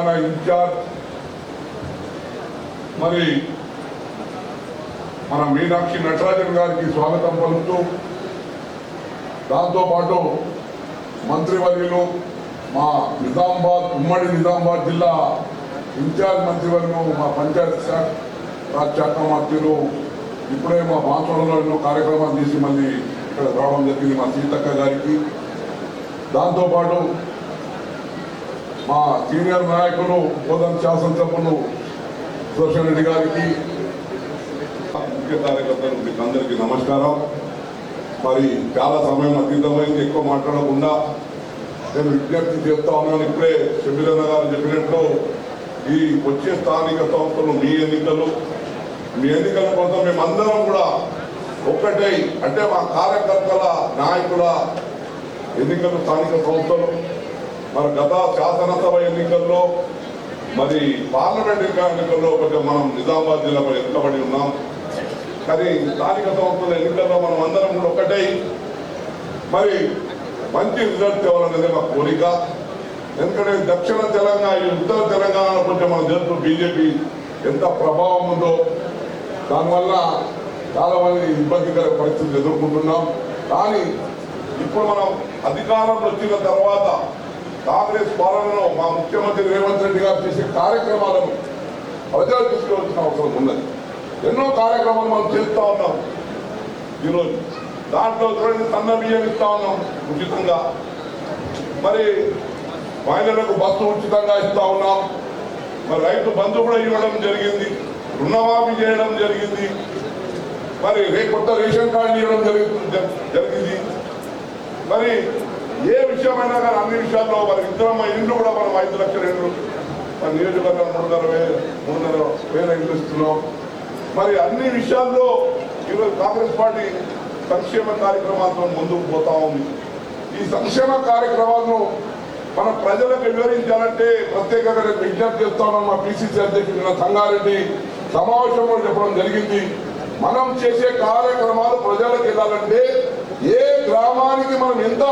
Telangana incharge మరి మన మీనాక్షి నటరాజన్ గారికి స్వాగతం పలుకుతూ, దాంతోపాటు మంత్రివర్యులు మా నిజామాబాద్ ఉమ్మడి నిజామాబాద్ జిల్లా ఇన్ఛార్జ్ మంత్రివర్యులు మా పంచాయత్ రాజ్ శాఖ మంత్రులు ఇప్పుడే మా బాన్సోడలో ఎన్నో కార్యక్రమాలు చేసి మళ్ళీ ఇక్కడ రావడం జరిగింది మా సీతక్క గారికి, దాంతోపాటు మా సీనియర్ నాయకులు బోధన శాసనసభ్యులు సుదర్శన్ రెడ్డి గారికి, ముఖ్య కార్యకర్తలు మీకు అందరికీ నమస్కారం. మరి చాలా సమయం అతీతమైంది, ఎక్కువ మాట్లాడకుండా నేను విజ్ఞప్తి చేస్తా ఉన్నాను. ఇప్పుడే షబీరన్న గారు చెప్పినట్టు ఈ వచ్చే స్థానిక సంస్థలు మీ ఎన్నికల కోసం మేమందరం కూడా ఒక్కటే, అంటే మా కార్యకర్తల నాయకుల ఎన్నికలు స్థానిక సంస్థలు, మరి గత శాసనసభ ఎన్నికల్లో మరి పార్లమెంట్ ఎన్నికల్లో కొంచెం మనం నిజామాబాద్ జిల్లాలో వెనుకబడి ఉన్నాం. కానీ స్థానిక సంస్థల ఎన్నికల్లో మనం అందరం కూడా ఒకటే మరి మంచి రిజల్ట్ తేవాలనేది మా కోరిక. ఎందుకంటే దక్షిణ తెలంగాణ ఉత్తర తెలంగాణలో కొంచెం మనం జరుగుతూ బీజేపీ ఎంత ప్రభావం ఉందో దానివల్ల చాలా మంది ఇబ్బందికర పరిస్థితులు ఎదుర్కొంటున్నాం. కానీ ఇప్పుడు మనం అధికారంలో వచ్చిన తర్వాత కాంగ్రెస్ పాలనలో మా ముఖ్యమంత్రి రేవంత్ రెడ్డి గారు చేసే కార్యక్రమాలను ప్రజలు తీసుకోవాల్సిన అవసరం ఉన్నది. ఎన్నో కార్యక్రమాలు మనం చేస్తూ ఉన్నాం. ఈరోజు దాంట్లో సన్న బియ్యం ఇస్తా ఉన్నాం ఉచితంగా, మరి మహిళలకు బస్సు ఉచితంగా ఇస్తా ఉన్నాం, మరి రైతు బంధు కూడా ఇవ్వడం జరిగింది, రుణమాఫీ చేయడం జరిగింది, మరి కొత్త రేషన్ కార్డు ఇవ్వడం జరిగింది. మరి ఏ విషయమైనా కానీ అన్ని విషయాల్లో మరి ఇద్దరమ్మ ఇండ్లు కూడా మనం 5 లక్షల ఇండ్లు మన నియోజకవర్గం 3,500 ఇండ్లు ఇస్తున్నాం. మరి అన్ని విషయాల్లో ఈరోజు కాంగ్రెస్ పార్టీ సంక్షేమ కార్యక్రమాలతో ముందుకు పోతా ఉంది. ఈ సంక్షేమ కార్యక్రమాలను మన ప్రజలకు వివరించాలంటే ప్రత్యేకంగా నేను విజ్ఞప్తి చేస్తాను. మా పిసిసి అధ్యక్షుడు సంగారెడ్డి సమావేశంలో చెప్పడం జరిగింది. మనం చేసే కార్యక్రమాలు ప్రజలకు వెళ్ళాలంటే ఏ గ్రామానికి మనం ఎంత